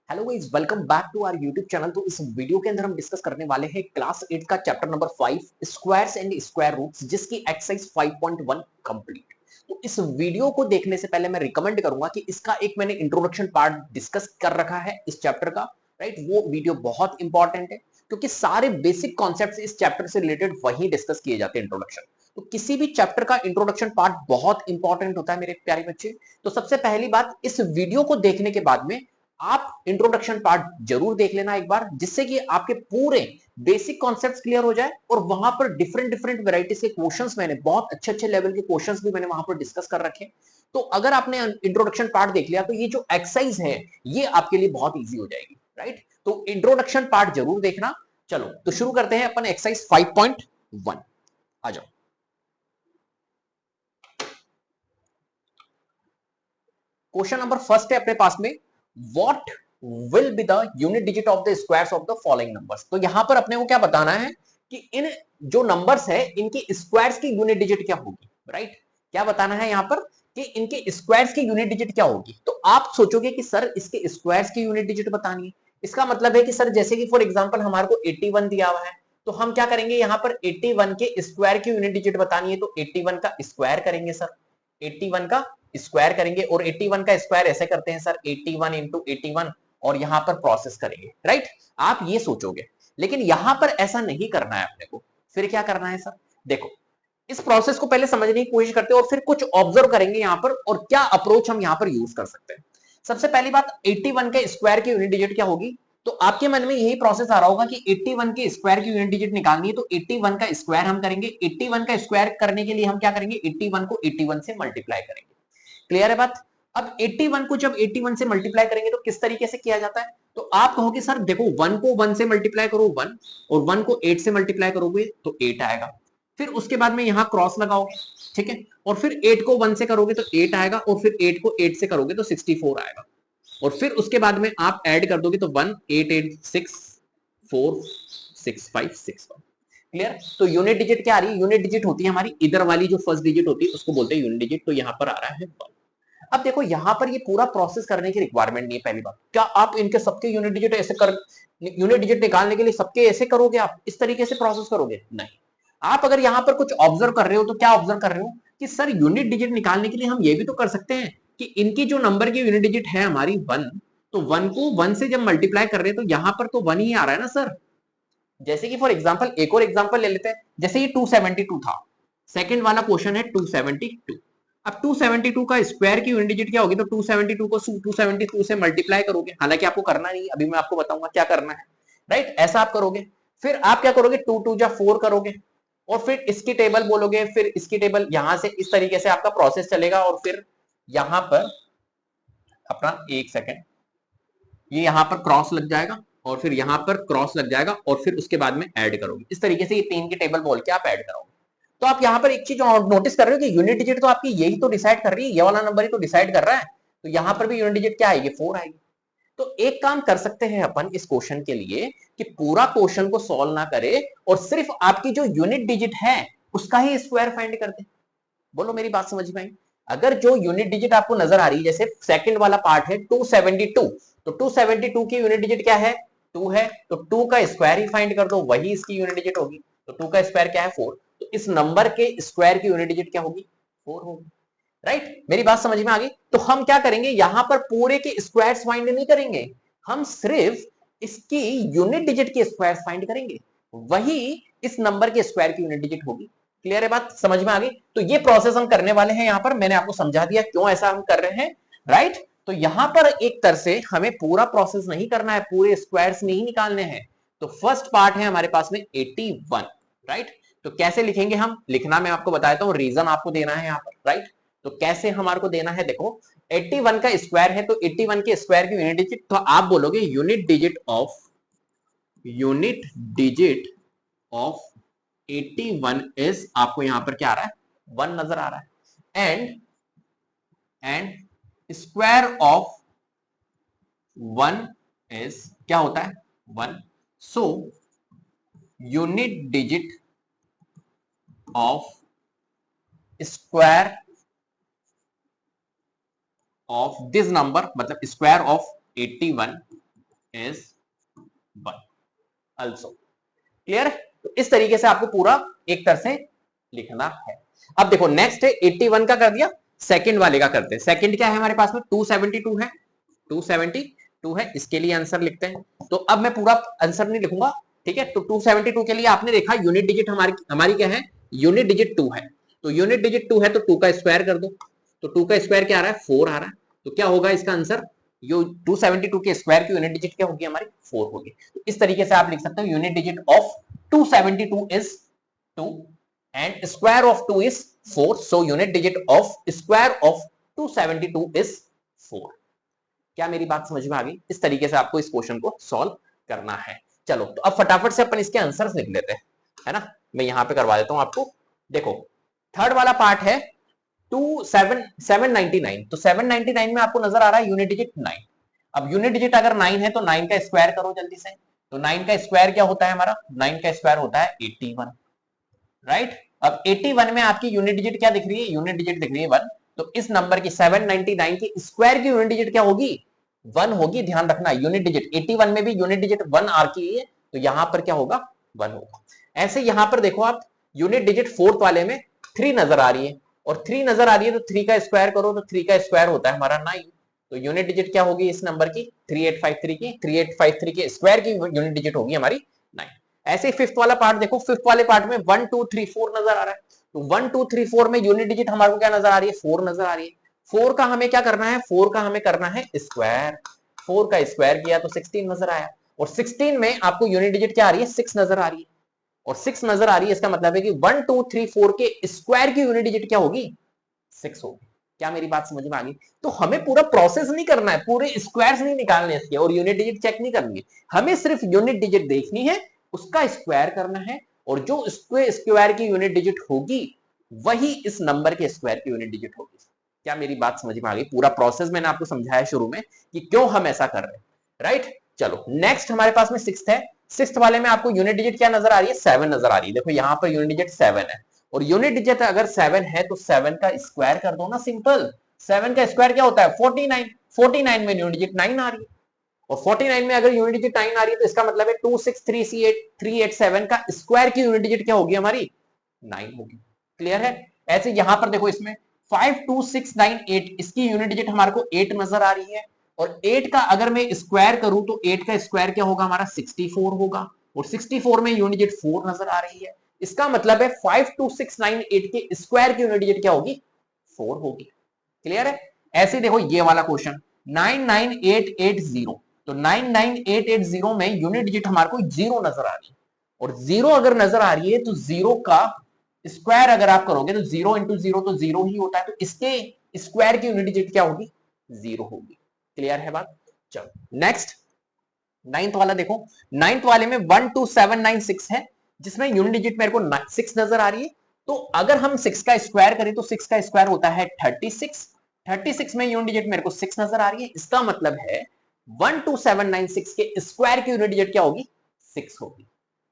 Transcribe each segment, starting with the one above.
Hello guys, welcome back to our YouTube channel. तो इस video के अंदर हम डिस्कस करने वाले हैं क्लास 8 का chapter number 5 squares and square roots, जिसकी एक्सरसाइज 5.1 कंप्लीट। तो इस वीडियो को देखने से पहले मैं रिकमेंड करूंगा कि इसका एक मैंने इंट्रोडक्शन पार्ट डिस्कस कर रखा है इस चैप्टर का, राइट। वो वीडियो बहुत इंपॉर्टेंट है क्योंकि सारे बेसिक कॉन्सेप्ट्स इस चैप्टर से रिलेटेड वही डिस्कस किए जाते हैं इंट्रोडक्शन। तो किसी भी चैप्टर का इंट्रोडक्शन पार्ट बहुत इंपॉर्टेंट होता है मेरे प्यारे बच्चे। तो सबसे पहली बात, इस वीडियो को देखने के बाद में आप इंट्रोडक्शन पार्ट जरूर देख लेना एक बार, जिससे कि आपके पूरे बेसिक कॉन्सेप्ट्स क्लियर हो जाए। और वहां पर डिफरेंट डिफरेंट वैरायटीज के क्वेश्चंस, मैंने बहुत अच्छे अच्छे लेवल के क्वेश्चंस भी मैंने वहां पर डिस्कस कर रखे। तो अगर आपने इंट्रोडक्शन पार्ट देख लिया तो ये जो एक्सरसाइज है ये आपके लिए बहुत ईजी हो जाएगी, राइट। तो इंट्रोडक्शन पार्ट जरूर देखना। चलो तो शुरू करते हैं अपन एक्सरसाइज 5.1। आ जाओ। क्वेश्चन नंबर फर्स्ट है अपने पास में, what will be the unit digit of the squares of the following numbers. तो यहां पर अपने को क्या बताना है कि इन जो नंबर्स है इनकी स्क्वायर्स की यूनिट डिजिट क्या होगी, राइट। क्या बताना है यहां पर कि इनके स्क्वायर्स की यूनिट डिजिट क्या होगी। तो आप सोचोगे कि सर इसके स्क्वायर्स की यूनिट डिजिट बतानी है। इसका मतलब है कि सर जैसे कि फॉर एग्जांपल हमारे को 81 दिया हुआ है, तो हम क्या करेंगे यहां पर 81 के स्क्वायर की यूनिट डिजिट बतानी है, तो 81 का स्क्वायर करेंगे सर, 81 का स्क्वायर करेंगे। और 81 का स्क्वायर ऐसे करते हैं सर, 81 इंटू 81, और यहां पर प्रोसेस करेंगे, राइट। आप ये सोचोगे, लेकिन यहां पर ऐसा नहीं करना है अपने को। फिर क्या करना है सर, देखो इस प्रोसेस को पहले समझने की कोशिश करते हैं और फिर कुछ ऑब्जर्व करेंगे यहां पर, और क्या अप्रोच हम यहां पर यूज कर सकते हैं। सबसे पहली बात, 81 के स्क्वायर की यूनिट डिजिट क्या होगी। तो आपके मन में यही प्रोसेस आ रहा होगा कि 81 के स्क्वायर की यूनिट डिजिट निकालनी है, तो 81 का स्क्वायर हम करेंगे। 81 का स्क्वायर करने के लिए हम क्या करेंगे, 81 को 81 से मल्टीप्लाई करेंगे। क्लियर है बात। अब 81 को जब 81 से मल्टीप्लाई करेंगे तो किस तरीके से किया जाता है। तो आप कहोगे सर देखो 1 को 1 से मल्टीप्लाई करो 1, और 1 को 8 से मल्टीप्लाई करोगे तो 8 आएगा। फिर उसके बाद में यहां क्रॉस लगाओगे, ठीक है। और फिर 8 को 1 से करोगे तो 8 आएगा, और फिर 8 को 8 से करोगे तो 64 आएगा। और फिर उसके बाद में आप ऐड कर दोगे तो 1 8 8 6 4 6 5 6 1। क्लियर। तो यूनिट डिजिट क्या आ रही है, यूनिट डिजिट होती है हमारी इधर वाली जो फर्स्ट डिजिट होती है उसको बोलते हैं यूनिट डिजिट। तो यहां पर आ रहा है 1। अब देखो यहां पर ये पूरा प्रोसेस करने की रिक्वायरमेंट नहीं है। पहली बात, क्या आप इनके सबके यूनिट डिजिट ऐसे कर, यूनिट डिजिट निकालने के लिए सबके ऐसे करोगे, आप इस तरीके से प्रोसेस करोगे, नहीं। आप अगर यहां पर कुछ ऑब्जर्व कर रहे हो तो क्या ऑब्जर्व कर रहे हो कि सर यूनिट डिजिट निकालने के लिए हम ये भी तो कर सकते हैं कि इनकी जो नंबर की यूनिट डिजिट है हमारी 1, तो 1 को 1 से जब मल्टीप्लाई कर रहे हैं तो यहां पर तो 1 ही आ रहा है ना सर। जैसे कि फॉर एग्जांपल एक और एग्जांपल ले लेते हैं, जैसे ये 272 था, सेकंड वाला क्वेश्चन है 272। अब 272 का स्क्वायर की यूनिट डिजिट क्या होगी, तो 272 को 272 से मल्टीप्लाई करोगे। हालांकि आपको करना नहीं, अभी मैं आपको बताऊंगा क्या करना है, राइट। ऐसा आप करोगे। फिर आप क्या करोगे, 2 2 जा 4 करोगे, और फिर इसकी टेबल बोलोगे, फिर इसकी टेबल, यहां से इस तरीके से आपका प्रोसेस चलेगा। और फिर यहां पर अपना एक सेकेंड, ये यहां पर क्रॉस लग जाएगा, और फिर यहां पर क्रॉस लग जाएगा, और फिर उसके बाद में ऐड करोगे। इस तरीके से ये 3 की टेबल बोल के आप ऐड करोगे। तो आप यहां पर एक चीज नोटिस कर रहे हो कि यूनिट डिजिट तो आपकी यही तो डिसाइड कर रही है, ये वाला नंबर ही तो डिसाइड कर रहा है। तो यहां पर भी यूनिट डिजिट क्या आएगी, 4 आएगी। तो एक काम कर सकते हैं अपन इस क्वेश्चन के लिए कि पूरा क्वेश्चन को सॉल्व ना करे और सिर्फ आपकी जो यूनिट डिजिट है उसका ही स्क्वायर फाइंड कर दे। बोलो मेरी बात समझ में आई। अगर जो यूनिट डिजिट आपको नजर आ रही है, जैसे सेकंड वाला पार्ट है 272, तो 272 की यूनिट डिजिट क्या है, 2 है। तो 2 का स्क्वायर ही फाइंड कर दो, वही इसकी यूनिट डिजिट होगी। तो 2 का स्क्वायर क्या है, 4। तो इस नंबर के स्क्वायर की यूनिट डिजिट क्या होगी, 4 होगी, राइट। मेरी बात समझ में आ गई। तो हम क्या करेंगे, यहां पर पूरे के स्क्वायर्स फाइंड नहीं करेंगे, हम सिर्फ इसकी यूनिट डिजिट के स्क्वायर्स फाइंड करेंगे, वही इस नंबर के स्क्वायर की यूनिट डिजिट होगी। क्लियर है बात, समझ में आ गई। तो ये प्रोसेस हम करने वाले हैं यहां पर, मैंने आपको समझा दिया क्यों ऐसा हम कर रहे हैं, राइट। तो यहां पर एक तरह से हमें पूरा प्रोसेस नहीं करना है, पूरे स्क्वायर्स नहीं निकालने हैं। तो फर्स्ट पार्ट है हमारे पास में 81, राइट। तो कैसे लिखेंगे हम, लिखना मैं आपको बताता हूं, रीजन आपको देना है यहां पर, राइट। तो कैसे हमारे को देना है, देखो 81 का स्क्वायर है, तो 81 के स्क्वायर की यूनिट डिजिट, तो आप बोलोगे यूनिट डिजिट ऑफ 81 इज, आपको यहां पर क्या आ रहा है, 1 नजर आ रहा है। एंड स्क्वायर ऑफ 1 इज क्या होता है, 1। So unit digit of square of this number, मतलब square of 81 is 1 also। Clear है? तो इस तरीके से आपको पूरा एक तरह से लिखना है। अब देखो नेक्स्ट है 81 का कर दिया, सेकंड वाले का करते हैं। सेकंड क्या है हमारे पास में 272 है, 272 है, इसके लिए आंसर लिखते हैं। तो अब मैं पूरा आंसर नहीं लिखूंगा, ठीक है। तो 272 के लिए आपने देखा यूनिट डिजिट हमारी क्या है, यूनिट डिजिट 2 है। तो यूनिट डिजिट 2 है तो 2 का स्क्वायर कर दो, तो 2 का स्क्वायर क्या आ रहा है, 4 आ रहा है। तो क्या होगा इसका आंसर, यो 272 के स्क्वायर की यूनिट डिजिट क्या होगी हमारी, 4 होगी। तो इस तरीके से आप लिख सकते हो unit digit of 272 is 2 and square of 2 is 4, so unit digit of square of 272 is 4। क्या मेरी बात समझ में आ गई? इस तरीके से आपको इस क्वेश्चन को सॉल्व करना है। चलो तो अब फटाफट से अपन इसके आंसर्स लिख लेते हैं, है ना। मैं यहां पे करवा देता हूं आपको। देखो थर्ड वाला पार्ट है 799, तो 799 में आपको नजर आ रहा है यूनिट डिजिट 9। अब यूनिट डिजिट अगर 9 है तो 9 का स्क्वायर करो जल्दी से। तो 9 का स्क्वायर क्या होता है हमारा, 9 का स्क्वायर होता है 81, राइट। अब 81 में आपकी यूनिट डिजिट क्या दिख रही है, यूनिट डिजिट दिख रही है 1। तो इस नंबर की 799 की स्क्वायर की यूनिट डिजिट क्या होगी, 1 होगी। ध्यान रखना यूनिट डिजिट 81 में भी यूनिट डिजिट 1 आ की है, तो यहां पर क्या होगा, 1 होगा। ऐसे यहां पर देखो आप यूनिट डिजिट फोर्थ वाले में 3 नजर आ रही है, और 3 नजर आ रही है तो 3 का स्क्वायर करो, तो 3 का स्क्वायर होता है हमारा 9। तो यूनिट डिजिट क्या होगी इस नंबर की, 3853 की, 3853 के स्क्वायर की यूनिट डिजिट होगी हमारी 9। ऐसे फिफ्थ वाला पार्ट देखो, फिफ्थ वाले पार्ट में 1 2 3 4 नजर आ रहा है। तो 1 2 3 4 में यूनिट डिजिट हमारे को क्या नजर आ रही है, 4 नजर आ रही है। 4 का हमें क्या करना है, 4 का हमें करना है स्क्वायर। 4 का स्क्वायर किया तो 16 नजर आया, और 16 में आपको यूनिट डिजिट क्या आ रही है, 6 नजर आ रही है। और 6 नजर आ रही है, इसका मतलब है कि 1 2 3 4 के स्क्वायर की यूनिट डिजिट क्या होगी, 6 होगी। क्या मेरी बात समझ में आ गई? तो हमें पूरा प्रोसेस नहीं करना है, पूरे स्क्वायर्स नहीं निकालने इसके, और यूनिट डिजिट चेक नहीं करनी है। हमें सिर्फ यूनिट डिजिट देखनी है, उसका स्क्वायर करना है, और जो स्क्वायर की यूनिट डिजिट होगी वही इस नंबर के स्क्वायर की यूनिट डिजिट होगी। क्या मेरी बात समझ में आ गई? पूरा प्रोसेस मैंने आपको समझाया शुरू में कि क्यों हम ऐसा कर रहे हैं, राइट। चलो नेक्स्ट हमारे पास में सिक्स्थ है। सिक्स्थ वाले में आपको यूनिट डिजिट क्या नजर आ रही है, 7 नजर आ रही है। देखो यहां पर यूनिट डिजिट 7 है, और यूनिट डिजिट अगर 7 है तो 7 का स्क्वायर कर दो ना, सिंपल। 7 का स्क्वायर क्या होता है, 49। 49 में यूनिट डिजिट 9 आ रही है, और 49 में अगर यूनिट डिजिट 9 आ रही है तो इसका मतलब है 263C8387 का स्क्वायर की यूनिट डिजिट क्या होगी हमारी, 9 होगी। क्लियर है? ऐसे यहां पर देखो इसमें 52698, इसकी यूनिट डिजिट हमारे को 8 नजर आ रही है, और 8 का अगर मैं स्क्वायर करूं तो 8 का स्क्वायर क्या होगा हमारा, 64 होगा, और 64 में यूनिट डिजिट 4 नजर आ रही है। इसका मतलब है 52698 के स्क्वायर की यूनिट डिजिट क्या होगी, 4 होगी। क्लियर है? ऐसे देखो ये वाला क्वेश्चन 99880, तो 99880 में यूनिट डिजिट हमारे को 0 नजर आ रही है, और 0 अगर नजर आ रही है तो 0 का स्क्वायर अगर आप करोगे तो 0 इंटू 0 तो 0 ही होता है, तो इसके स्क्वायर की यूनिट डिजिट क्या होगी, 0 होगी। क्लियर है बात? चलो नेक्स्ट नाइन्थ वाला देखो। नाइन्थ वाले में 12796 है, जिसमें यूनिट डिजिट मेरे को 6 नजर आ रही है। तो अगर हम 6 का स्क्वायर करें तो 6 का स्क्वायर होता है 36। 36 में यूनिट डिजिट मेरे को 6 नजर आ रही है, इसका मतलब है 12796 के स्क्वायर की यूनिट डिजिट क्या होगी, 6 होगी।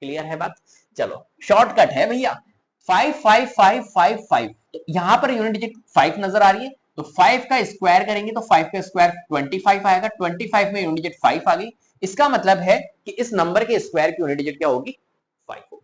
क्लियर है बात? चलो शॉर्टकट है भैया, 55555। तो यहां पर यूनिट डिजिट 5 नजर आ रही है, तो 5 का स्क्वायर करेंगे तो 5 का स्क्वायर 25 आएगा, 25 में यूनिट डिजिट 5 आ गई। इसका मतलब है कि इस नंबर के स्क्वायर की यूनिट डिजिट क्या होगी, 5 होगी।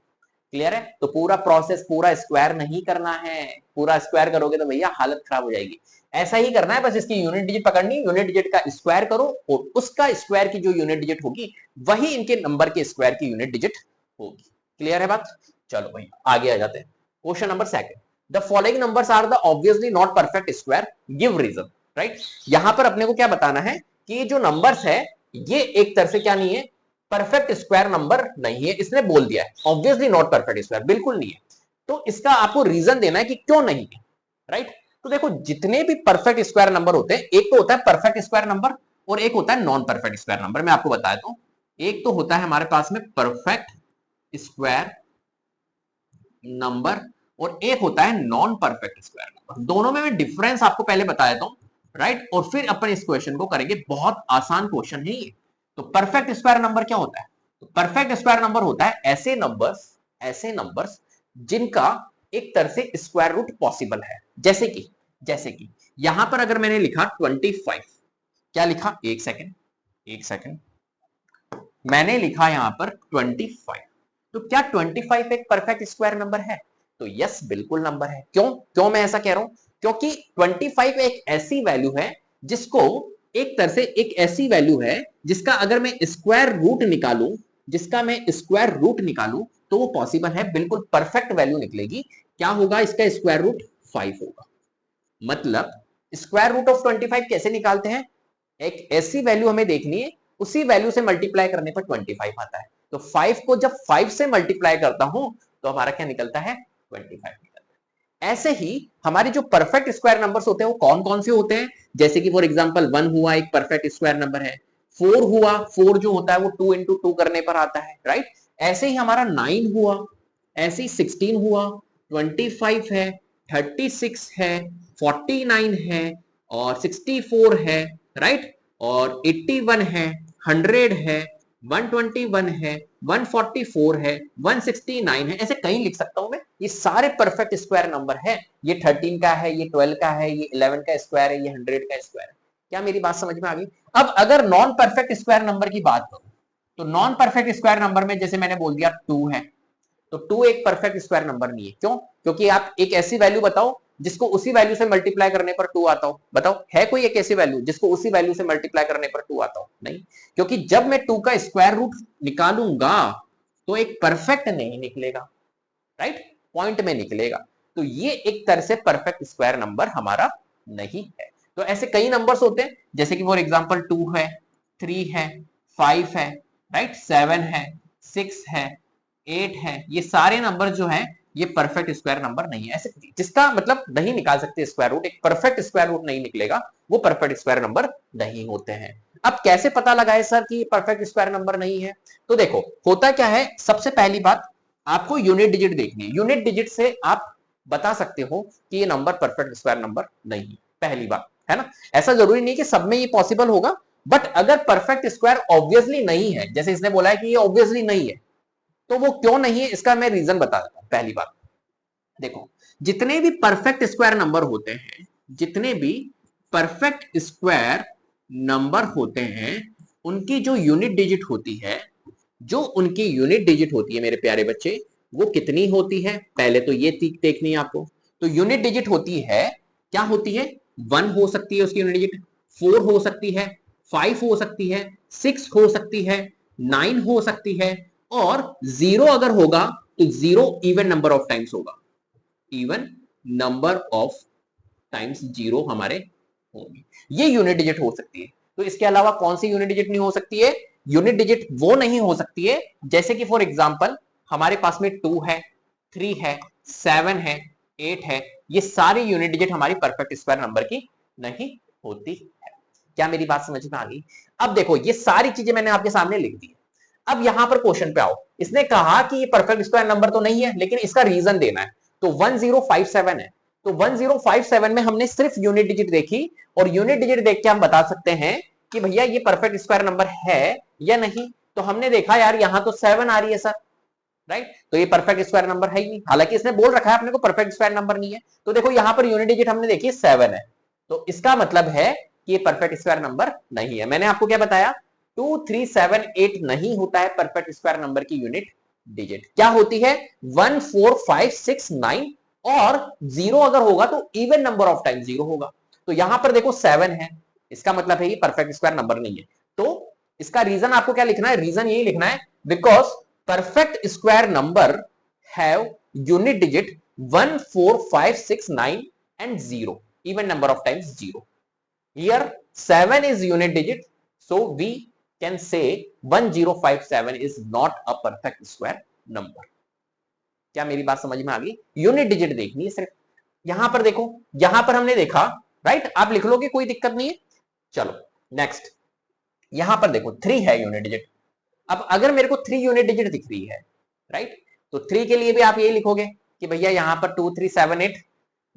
क्लियर है? तो पूरा प्रोसेस पूरा स्क्वायर नहीं करना है, पूरा स्क्वायर करोगे तो भैया हालत खराब हो जाएगी। ऐसा ही करना है, बस इसकी यूनिट डिजिट पकड़नी, यूनिट डिजिट का स्क्वायर करो, और उसका स्क्वायर की जो यूनिट डिजिट होगी वही इनके नंबर के स्क्वायर की यूनिट डिजिट होगी। क्लियर है बात? चलो भैया आगे आ जाते हैं। Question number second, the following numbers are the obviously not perfect square, give reason. Right, यहां पर अपने को क्या बताना है कि जो नंबर्स है ये एक तरह से क्या नहीं है, परफेक्ट स्क्वायर नंबर नहीं है। इसने बोल दिया है ऑब्वियसली नॉट परफेक्ट स्क्वायर, बिल्कुल नहीं है। तो इसका आपको रीजन देना है कि क्यों नहीं है। राइट, तो देखो जितने भी परफेक्ट स्क्वायर नंबर होते हैं, एक तो होता है परफेक्ट स्क्वायर नंबर और एक होता है नॉन परफेक्ट स्क्वायर नंबर। मैं आपको बताता हूं, एक तो होता है हमारे पास में परफेक्ट स्क्वायर नंबर और एक होता है नॉन परफेक्ट स्क्वायर नंबर। दोनों में मैं डिफरेंस आपको पहले बता देता हूं, राइट, और फिर अपन इस क्वेश्चन को करेंगे। बहुत आसान क्वेश्चन है ये। तो परफेक्ट स्क्वायर नंबर क्या होता है? तो परफेक्ट स्क्वायर नंबर होता है ऐसे नंबर्स जिनका एक तरह से स्क्वायर रूट पॉसिबल है। जैसे कि यहां पर अगर मैंने लिखा 25, क्या लिखा, एक सेकेंड मैंने लिखा यहां पर 25। तो क्या 25 एक परफेक्ट स्क्वायर नंबर है? तो यस, बिल्कुल नंबर है। क्यों क्यों मैं ऐसा कह रहा हूं? क्योंकि 25 एक ऐसी वैल्यू है जिसको, एक तरह से एक ऐसी वैल्यू है जिसका अगर मैं स्क्वायर रूट निकालूं, तो वो पॉसिबल है, बिल्कुल परफेक्ट वैल्यू निकलेगी। क्या होगा इसका स्क्वायर रूट? 5 होगा। मतलब स्क्वायर रूट ऑफ 25 कैसे निकालते हैं? एक ऐसी वैल्यू हमें देखनी है, उसी वैल्यू से मल्टीप्लाई करने पर 25 आता है। तो 5 को जब 5 से मल्टीप्लाई करता हूं तो हमारा क्या निकलता है? 25 निकलता है। ऐसे ही हमारे जो परफेक्ट स्क्वायर नंबर्स होते हैं वो कौन कौन से होते हैं? जैसे कि फॉर एग्जांपल 1 हुआ, एक परफेक्ट स्क्वायर नंबर है। 4 हुआ, 4 जो होता है वो 2 इंटू 2 करने पर आता है, राइट? ऐसे ही हमारा 9 हुआ, ऐसे ही 16 हुआ, 25 है, 36 है, 49 है, और 64 है, राइट? और 81 है, 100 है, 121 है, 144 है, 169 है, ऐसे कई लिख सकता हूं मैं। ये सारे परफेक्ट स्क्वायर नंबर है। ये 13 का है, ये 12 का है, ये 11 का स्क्वायर है, ये 100 का स्क्वायर है। क्या मेरी बात समझ में आ गई? अब अगर नॉन परफेक्ट स्क्वायर नंबर की बात करूं, तो नॉन परफेक्ट स्क्वायर नंबर में जैसे मैंने बोल दिया 2 है, तो 2 एक परफेक्ट स्क्वायर नंबर नहीं है। क्यों? क्योंकि आप एक ऐसी वैल्यू बताओ जिसको उसी वैल्यू से मल्टीप्लाई करने पर 2 आता हो। बताओ, है कोई एक ऐसी वैल्यू जिसको उसी वैल्यू से मल्टीप्लाई करने पर 2 आता हो? नहीं। क्योंकि जब मैं 2 का स्क्वायर रूट निकालूंगा तो एक परफेक्ट नहीं निकलेगा, राइट? पॉइंट में निकलेगा। तो ये एक तरह से परफेक्ट स्क्वायर नंबर हमारा नहीं है। तो ऐसे कई नंबर्स होते हैं, जैसे कि फॉर एग्जांपल 2 है, 3 है, 5 है, राइट? 7 है, 6 है, 8 है। ये सारे नंबर जो है ये परफेक्ट स्क्वायर नंबर नहीं है। ऐसे जिसका मतलब नहीं निकाल सकते स्क्वायर रूट, एक परफेक्ट स्क्वायर रूट नहीं निकलेगा, वो परफेक्ट स्क्वायर नंबर नहीं होते हैं। अब कैसे पता लगाए सर कि परफेक्ट स्क्वायर नंबर नहीं है? तो देखो, होता क्या है, सबसे पहली बात आपको यूनिट डिजिट देखनी है। यूनिट डिजिट से आप बता सकते हो कि ये नंबर परफेक्ट स्क्वायर नंबर नहीं है, पहली बात, है ना? ऐसा जरूरी नहीं कि सब में ये पॉसिबल होगा, बट अगर परफेक्ट स्क्वायर ऑब्वियसली नहीं है, जैसे इसने बोला है कि ये ऑब्वियसली नहीं है, तो वो क्यों नहीं है इसका मैं रीजन बता देता हूं। पहली बात देखो, जितने भी परफेक्ट स्क्वायर नंबर होते हैं, जितने भी परफेक्ट स्क्वायर नंबर होते हैं, उनकी जो यूनिट डिजिट होती है, मेरे प्यारे बच्चे, वो कितनी होती है? पहले तो ये देखनी है आपको। तो यूनिट डिजिट होती है, क्या होती है? 1 हो सकती है उसकी यूनिट डिजिट, 4 हो सकती है, 5 हो सकती है, 6 हो सकती है, 9 हो सकती है, और 0 अगर होगा तो 0 इवन नंबर ऑफ टाइम्स होगा। इवन नंबर ऑफ टाइम्स 0 हमारे होंगे। ये यूनिट डिजिट हो सकती है। तो इसके अलावा कौन सी यूनिट डिजिट नहीं हो सकती है? यूनिट डिजिट वो नहीं हो सकती है जैसे कि फॉर एग्जांपल हमारे पास में 2 है, 3 है, 7 है, 8 है। ये सारी यूनिट डिजिट हमारी परफेक्ट स्क्वायर नंबर की नहीं होती है। क्या मेरी बात समझ में आ गई? अब देखो, ये सारी चीजें मैंने आपके सामने लिख दी। अब यहां पर क्वेश्चन पे आओ। इसने कहा कि ये परफेक्ट स्क्वायर नंबर तो नहीं है, लेकिन इसका रीजन देना है। तो 1057 है। तो 1057 में हमने सिर्फ यूनिट डिजिट देखी, और यूनिट डिजिट देख के हम बता सकते हैं कि भैया ये परफेक्ट स्क्वायर नंबर है या नहीं। तो हमने देखा यार यहां तो 7 आ रही है सर, राइट? तो ये परफेक्ट स्क्वायर नंबर है ही नहीं, हालांकि इसने बोल रखा है अपने को परफेक्ट स्क्वायर नंबर नहीं है। तो देखो यहां पर यूनिट डिजिट हमने देखी 7 है, तो इसका मतलब है कि ये परफेक्ट स्क्वायर नंबर नहीं है। मैंने आपको क्या बताया? 2, 3, 7, 8 नहीं होता है परफेक्ट स्क्वायर नंबर की यूनिट डिजिट। क्या होती है? 1, 4, 5, 6, 9, और 0 अगर होगा तो इवन नंबर ऑफ टाइम 0 होगा। तो यहां पर देखो 7 है, इसका मतलब है ये परफेक्ट स्क्वायर नंबर नहीं है। तो इसका रीजन आपको क्या लिखना है? रीजन यही लिखना है, because perfect square number have unit digit 1, 4, 5, 6, 9 and 0, even number of times 0. Here 7 is unit digit, so we can say 1057 is not a perfect square number. क्या मेरी बात समझ में आ गई? यूनिट डिजिट देखनी है सिर्फ। यहां पर देखो, यहां पर हमने देखा, राइट? आप लिख लोगे, कोई दिक्कत नहीं है। चलो नेक्स्ट, यहां पर देखो 3 है यूनिट डिजिट। अब अगर मेरे को 3 यूनिट डिजिट दिख रही है, राइट, तो 3 के लिए भी आप यही लिखोगे कि भैया यहां पर 2, 3, 7, 8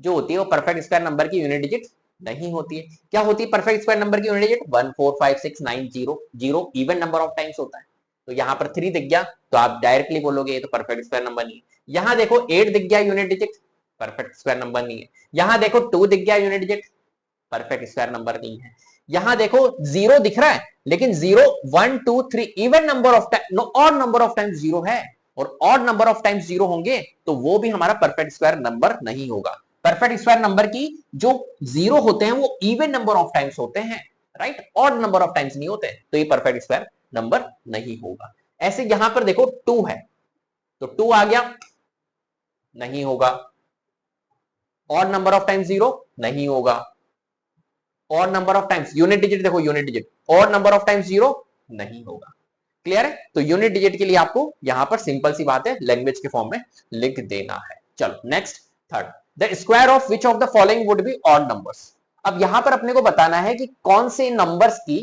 जो होती है वो परफेक्ट स्क्वायर नंबर की यूनिट डिजिट नहीं होती है। क्या होती है परफेक्ट स्क्वायर नंबर की unit digit? 1, 4, 5, 6, 9, 0, 0 even number of times होता है। तो यहां पर 3 दिख गया तो आप डायरेक्टली बोलोगे ये तो परफेक्ट स्क्वायर नंबर नहीं है। यहां देखो 8 दिख गया unit digit, perfect square number नहीं है। यहां देखो 2 दिख गया unit digit, perfect square number नहीं है। यहां देखो 0 दिख रहा है, लेकिन 0 1 2 3 even number of time, no odd number of times 0 है, और ऑड नंबर ऑफ टाइम्स 0 होंगे तो वो भी हमारा परफेक्ट स्क्वायर नंबर नहीं होगा। परफेक्ट स्क्वायर नंबर की जो 0 होते हैं वो इवन नंबर ऑफ टाइम्स होते हैं, right, odd number of times नहीं होते, तो ये परफेक्ट स्क्वायर नंबर नहीं होगा। ऐसे यहां पर देखो 2 है, तो 2 आ गया, नहीं होगा। ऑड नंबर ऑफ टाइम्स 0 नहीं होगा। Odd number of times unit digit देखो, unit digit odd number of times 0 नहीं होगा। क्लियर है? तो यूनिट डिजिट के लिए आपको यहां पर सिंपल सी बात है, लैंग्वेज के फॉर्म में लिख देना है। चलो next, third, the square of which of the following would be odd numbers. अब यहां पर अपने को बताना है कि कौन से नंबर्स की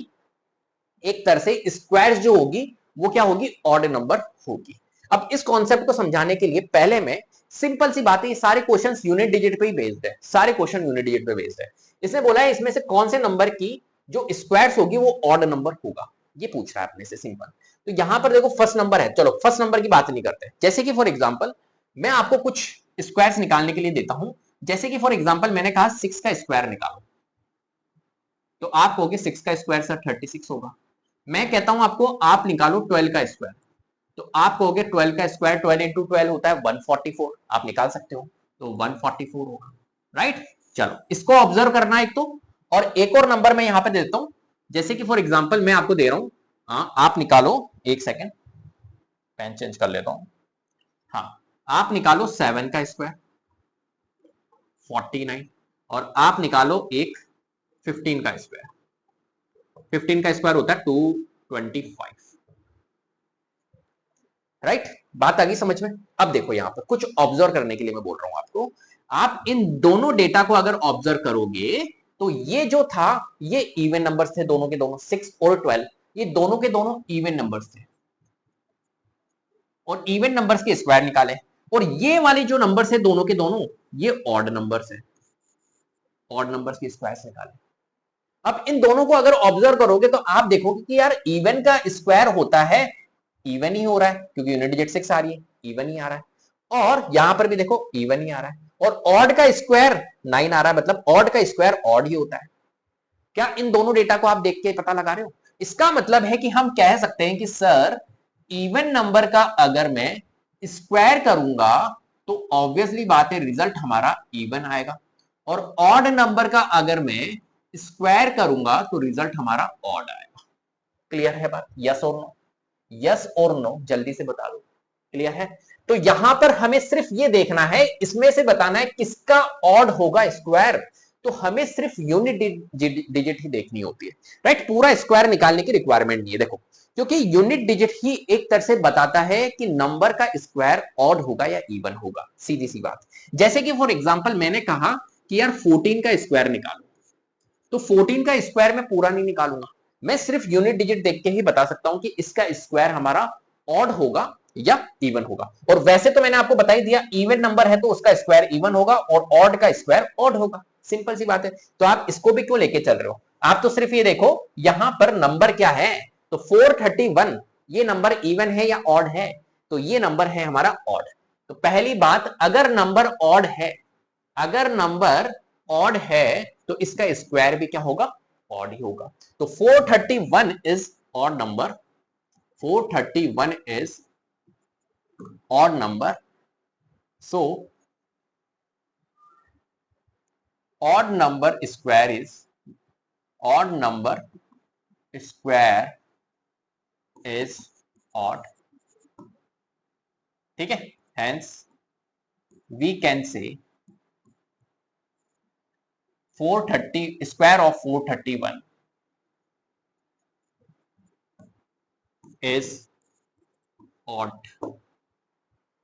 एक तरह से स्क्वायर जो होगी वो क्या होगी, ऑड नंबर होगी। अब इस कॉन्सेप्ट को समझाने के लिए पहले में सिंपल सी बात है, ये सारे क्वेश्चंस यूनिट डिजिट पे ही बेस्ड है, सारे क्वेश्चन यूनिट डिजिट पे बेस्ड है। इसने बोला है इसमें से कौन से नंबर की जो स्क्वायर्स होगी वो ऑड नंबर होगा, ये पूछ रहा है अपने से सिंपल। तो यहां पर देखो फर्स्ट नंबर है, चलो फर्स्ट नंबर की बात नहीं करते, जैसे कि फॉर एग्जांपल मैं आपको कुछ स्क्वायर्स निकालने के लिए देता हूं, जैसे कि फॉर एग्जांपल मैंने कहा 6 का स्क्वायर निकालो, तो आप कहोगे 6 का स्क्वायर सर 36 होगा। मैं कहता हूं आपको आप निकालो 12 का स्क्वायर, तो आप कहोगे 12 का स्क्वायर 12 इंटू 12 होता है 144, आप निकाल सकते हो, तो 144 होगा, राइट। चलो इसको ऑब्जर्व करना एक तो, और एक और नंबर मैं यहां पे देता हूं, जैसे कि फॉर एग्जांपल मैं आपको दे रहा हूं, आप निकालो, एक सेकेंड पेन चेंज कर लेता हूं, हाँ आप निकालो 7 का स्क्वायर 49, और आप निकालो एक 15 का स्क्वायर, 15 का स्क्वायर होता है 225, राइट। बात आ गई समझ में? अब देखो यहां पर कुछ ऑब्जर्व करने के लिए मैं बोल रहा हूं आपको, आप इन दोनों डेटा को अगर ऑब्जर्व करोगे तो ये जो था ये इवन नंबर्स थे, दोनों के दोनों 6 और 12, ये दोनों के दोनों इवन नंबर्स थे, और इवन नंबर्स के स्क्वायर निकाले, और ये वाले जो नंबर्स है दोनों के दोनों ये ऑड नंबर्स है, ऑड नंबर्स के स्क्वायर्स निकाले। अब इन दोनों को अगर ऑब्जर्व करोगे तो आप देखोगे कि यार इवन का स्क्वायर होता है, इवन ही हो रहा है क्योंकि यूनिट डिजिट 6 आ रही है, इवन ही आ रहा है, और यहां पर भी देखो इवन ही आ रहा है, और ऑड का स्क्वायर 9 आ रहा है, मतलब ऑड का स्क्वायर ऑड ही होता है। क्या इन दोनों डेटा को आप देख के पता लगा रहे हो? इसका मतलब है कि हम कह सकते हैं कि सर इवन नंबर का अगर मैं स्क्वायर करूंगा तो ऑब्वियसली बात है रिजल्ट हमारा इवन आएगा, और ऑड नंबर का अगर मैं स्क्वायर करूंगा तो रिजल्ट हमारा ऑड आएगा। क्लियर है बात? यस और नो, यस और नो जल्दी से बता दो, क्लियर है? तो यहां पर हमें सिर्फ ये देखना है, इसमें से बताना है किसका ऑड होगा स्क्वायर, तो हमें सिर्फ यूनिट डिजिट ही देखनी होती है, राइट। पूरा स्क्वायर निकालने की रिक्वायरमेंट नहीं है, देखो क्योंकि यूनिट डिजिट ही एक तरह से बताता है कि नंबर का स्क्वायर ऑड होगा या इवन होगा, सीधी सी बात। जैसे कि फॉर एग्जांपल मैंने कहा कि यार 14 का स्क्वायर निकालो, तो 14 का स्क्वायर मैं पूरा नहीं निकालूंगा, मैं सिर्फ यूनिट डिजिट देख के ही बता सकता हूं कि इसका स्क्वायर हमारा ऑड होगा या इवन होगा। और वैसे तो मैंने आपको बता ही दिया इवन नंबर है तो उसका स्क्वायर इवन होगा और ऑड का स्क्वायर ऑड होगा, सिंपल सी बात है। तो आप इसको भी क्यों लेके चल रहे हो? आप तो सिर्फ ये देखो यहां पर नंबर क्या है, तो 431 ये नंबर इवन है या ऑड है, तो ये नंबर है हमारा ऑड। तो पहली बात, अगर नंबर ऑड है, अगर नंबर ऑड है तो इसका स्क्वायर भी क्या होगा, ऑड ही होगा। तो 431 is odd number, 431 is odd number, so odd number square is, odd number square is odd, ठीक है। hence we can say 430 square of 431 is odd,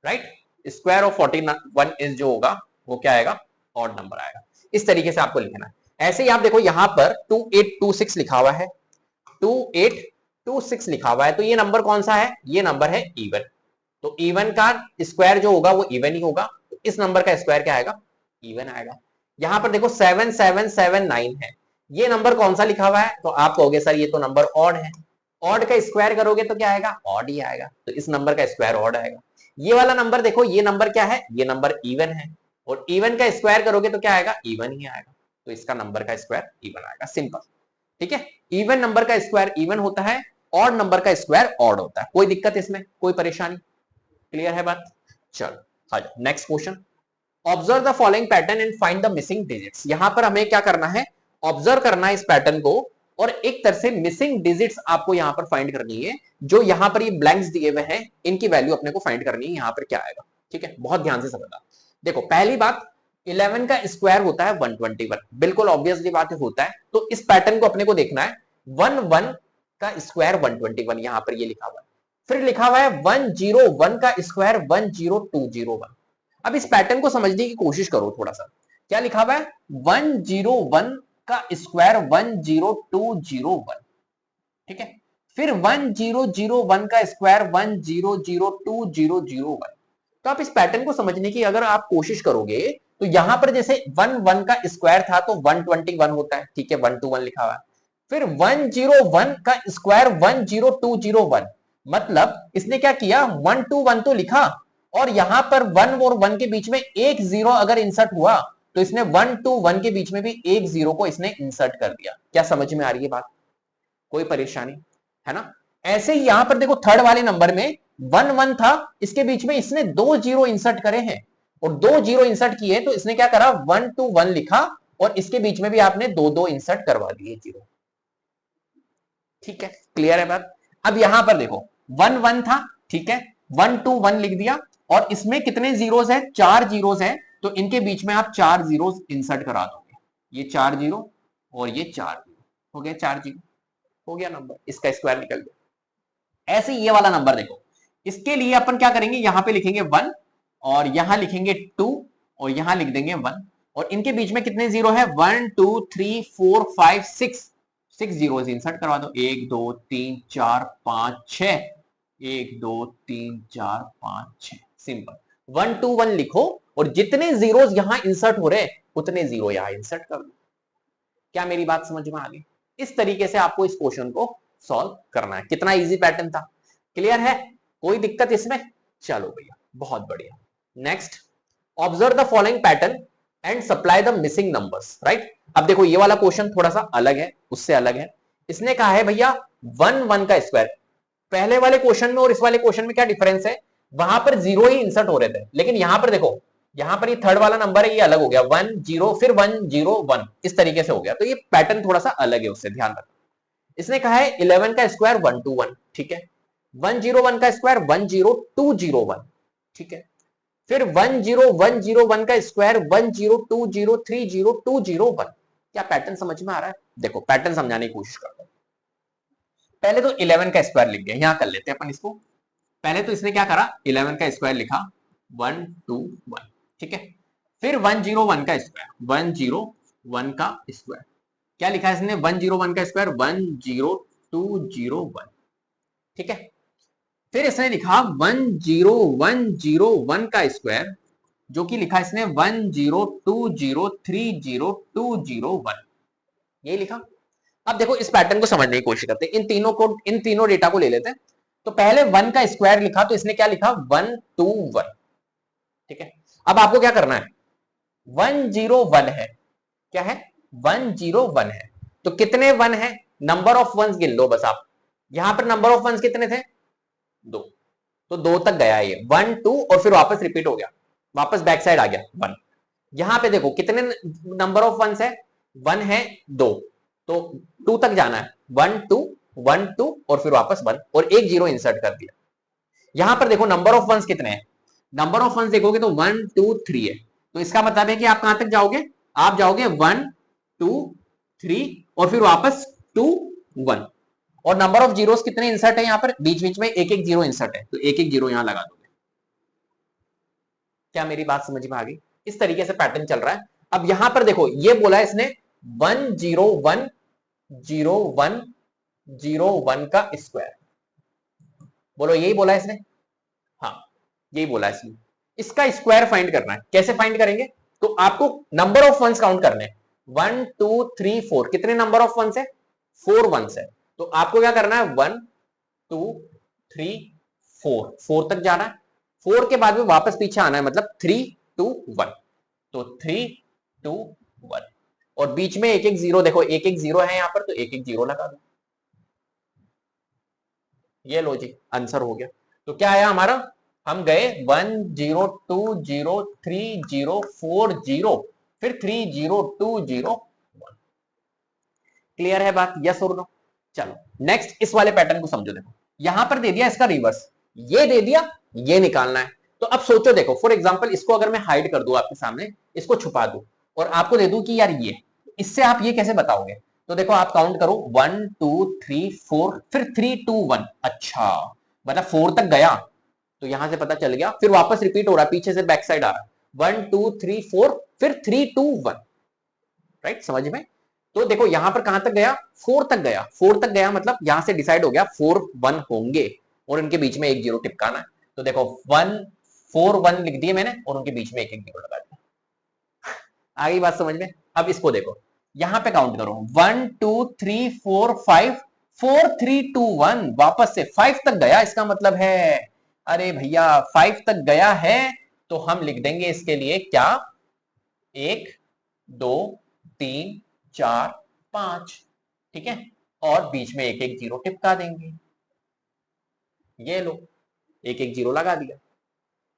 right. Square of 41 is जो होगा वो क्या आएगा, ऑड नंबर आएगा। इस तरीके से आपको लिखना है। ऐसे ही आप देखो यहां पर 2826 लिखा हुआ है, 2826 लिखा हुआ है, तो ये नंबर कौन सा है, ये नंबर है इवन, तो इवन का स्क्वायर जो होगा वो इवन ही होगा, तो इस नंबर का स्क्वायर क्या आएगा, इवन आएगा। यहां पर देखो 7779 है, ये नंबर कौन सा लिखा हुआ है, तो आप कहोगे सर ये तो नंबर ऑड है, ऑड का स्क्वायर करोगे तो क्या आएगा, ऑड ही आएगा, तो इस नंबर का स्क्वायर ऑड आएगा। ये वाला नंबर देखो, ये नंबर क्या है, ये नंबर इवन है, और इवन का स्क्वायर करोगे तो क्या आएगा, इवन ही आएगा, तो इसका नंबर का स्क्वायर इवन आएगा, सिंपल। ठीक है, इवन नंबर का स्क्वायर इवन होता है, ऑड नंबर का स्क्वायर ऑड होता है। कोई दिक्कत इसमें, कोई परेशानी? क्लियर है बात? चलो आ जाओ next question. Observe the following pattern and find the missing digits. यहां पर हमें क्या करना है, ऑब्जर्व करना है इस पैटर्न को, और एक तरह से मिसिंग डिजिट्स आपको यहां पर फाइंड करनी है। जो यहां पर ये ब्लैंक्स दिए हुए हैं, इनकी वैल्यू अपने को फाइंड करनी है, यहां पर क्या आएगा। ठीक है, बहुत ध्यान से समझना। देखो पहली बात, 11 का स्क्वायर होता है 121, बिल्कुल ऑब्वियसली बात होता है। तो इस पैटर्न को अपने को देखना है, 1 का स्क्वायर 121, यहां पर ये लिखा हुआ है। फिर लिखा हुआ है 101 का स्क्वायर 10201। अब इस पैटर्न को समझने की कोशिश करो थोड़ा सा। क्या लिखा हुआ है, 101 का स्क्वायर 10201। ठीक है, फिर 1001 का स्क्वायर 10020001। तो आप इस पैटर्न को समझने की अगर आप कोशिश करोगे, तो यहां पर जैसे 1 का स्क्वायर था तो 121 होता है। ठीक है, 121 लिखा हुआ है। फिर 101 का स्क्वायर 10201, मतलब इसने क्या किया, 121 तो लिखा, और यहां पर 1 और 1 के बीच में एक जीरो अगर इंसर्ट हुआ, तो इसने 1 to 1 के बीच में भी एक जीरो को इसने इंसर्ट कर दिया। क्या समझ में आ रही है बात? कोई परेशानी है ना? ऐसे ही यहां पर देखो थर्ड वाले नंबर में 1 था, इसके बीच में इसने दो जीरो इंसर्ट करे हैं, और दो जीरो इंसर्ट किए, तो इसने क्या करा, 1 to 1 लिखा, और इसके बीच में भी आपने दो दो इंसर्ट करवा दिए जीरो। ठीक है, क्लियर है बात? अब यहां पर देखो 1 था, ठीक है, 1 to 1 लिख दिया, और इसमें कितने जीरोस है, 4 जीरोस है, तो इनके बीच में आप 4 जीरोस इंसर्ट करा दोगे। ये 4 जीरो और ये 4 जीरो, हो गया 4 जीरो, हो गया नंबर, इसका स्क्वायर निकल गया। ऐसे ये वाला नंबर देखो, इसके लिए अपन क्या करेंगे, यहां पे लिखेंगे 1, और यहां लिखेंगे 2, और यहां लिख देंगे 1, और इनके बीच में कितने जीरो है, 1 2 3 4 5 6 जीरो इंसर्ट करवा दो। 1 2 3 4 5 6, 1 2 3 4 5 6, सिंपल। 1 to 1 लिखो, और जितने जीरोस यहां इंसर्ट हो रहे हैं उतने जीरो यहां इंसर्ट कर दो। क्या मेरी बात समझ में आ गई? इस तरीके से आपको इस क्वेश्चन को सॉल्व करना है। कितना इजी पैटर्न था, क्लियर है? कोई दिक्कत इसमें? चलो भैया बहुत बढ़िया। Next, observe the following pattern and supply the missing numbers. Right, अब देखो ये वाला क्वेश्चन थोड़ा सा अलग है, उससे अलग है। इसने कहा है भैया 1 का स्क्वायर। पहले वाले क्वेश्चन में और इस वाले क्वेश्चन में क्या डिफरेंस है, वहां पर जीरो ही इंसर्ट हो रहे थे, लेकिन यहां पर देखो, यहां पर ये थर्ड वाला नंबर है, ये अलग हो गया, 1 0 फिर 101, इस तरीके से हो गया। तो ये पैटर्न थोड़ा सा अलग है, उससे ध्यान रखना। इसने कहा है 11 का स्क्वायर 121, ठीक है, 101 का स्क्वायर 10201, ठीक है, फिर 10101 का स्क्वायर 102030201। क्या पैटर्न समझ में आ रहा है? देखो पैटर्न समझाने की कोशिश करता हूं। पहले तो 11 का स्क्वायर लिख दिया, यहां कर लेते हैं अपन इसको। पहले तो इसने क्या करा, 11 का स्क्वायर लिखा 121, ठीक है, फिर 101 का स्क्वायर 101 का स्क्वायर, क्या लिखा है इसने, 101 का स्क्वायर 10201, ठीक है, फिर इसने लिखा 10101 का स्क्वायर, जो कि लिखा इसने 102030201, ये लिखा। अब देखो इस पैटर्न को समझने की कोशिश करते हैं, इन तीनों डेटा को ले लेते हैं। तो पहले 1 का स्क्वायर लिखा, तो इसने क्या लिखा, 121, ठीक है। अब आपको क्या करना है, 101 है, क्या है, 101 है, तो कितने 1 है, नंबर ऑफ वंस गिन लो बस आप। यहां पर नंबर ऑफ वंस कितने थे, 2, तो 2 तक गया ये 1 2, और फिर वापस रिपीट हो गया, वापस बैक साइड आ गया 1। यहां पे देखो कितने नंबर ऑफ वंस है, 1 है 2, तो 2 तक जाना है, 1 2 1 2, और फिर वापस 1, और एक जीरो इंसर्ट कर दिया। यहां पर देखो नंबर ऑफ वंस कितने हैं, नंबर ऑफ वंस देखोगे तो 1 2 3 है, तो इसका मतलब है कि आप कहां तक जाओगे, आप जाओगे 1 2 3, और फिर वापस 2 1, और नंबर ऑफ जीरोस कितने इंसर्ट है, यहां पर बीच बीच में एक एक जीरो इंसर्ट है, तो एक एक जीरो यहां लगा दोगे। क्या मेरी बात समझ में आ गई? इस तरीके से पैटर्न चल रहा है। अब यहां पर देखो ये बोला इसने 1010101 का स्क्वायर, बोलो यही बोला इसने, हाँ यही बोला इसने। इसका स्क्वायर फाइंड करना है, कैसे फाइंड करेंगे, तो आपको नंबर ऑफ वंस काउंट करने हैं, 1 2 3 4, कितने नंबर ऑफ वंस है, 4 वंस है, तो आपको क्या करना है, 1 2 3 4, 4 तक जाना है, 4 के बाद में वापस पीछे आना है, मतलब 3 2 1, तो 3 2 1, और बीच में एक एक जीरो, देखो एक एक जीरो है यहाँ पर, तो एक एक जीरो लगा दो। ये लो जी, आंसर हो गया। तो क्या आया हमारा, हम गए 1 0 2 0 3 0 4 0, फिर 3 0 2 0 1। क्लियर है बात, यस और नो? चलो नेक्स्ट इस वाले पैटर्न को समझो। देखो यहां पर दे दिया इसका रिवर्स, ये दे दिया, ये निकालना है। तो अब सोचो, देखो फॉर एग्जांपल इसको अगर मैं हाइड कर दूं आपके सामने, इसको छुपा दूं और आपको दे दूं कि यार ये, इससे आप ये कैसे बताओगे? तो देखो आप काउंट करो 1 2 3 4, फिर 3 2 1। अच्छा, मतलब 4 तक गया, तो यहां से पता चल गया, फिर वापस रिपीट हो रहा है, पीछे से बैक साइड आ रहा है 1 2 3 4, फिर 3 2 1। राइट, समझ में? तो देखो यहां पर कहां तक गया, 4 तक गया। 4 तक गया मतलब यहां से डिसाइड हो गया 4 1 होंगे और इनके बीच में एक जीरो टिपकाना है। तो देखो 1 4 1 लिख दिए मैंने और उनके बीच में एक एक जीरो लगा दिया। आगे बात समझ में? अब इसको देखो, यहां पे काउंट करो 1 2 3 4 5 4 3 2 1, वापस से 5 तक गया, इसका मतलब है, अरे भैया 5 तक गया है, तो हम लिख देंगे इसके लिए क्या, 1 2 3 4 5। ठीक है, और बीच में एक एक जीरो टिपका देंगे। ये लो, एक एक जीरो लगा दिया।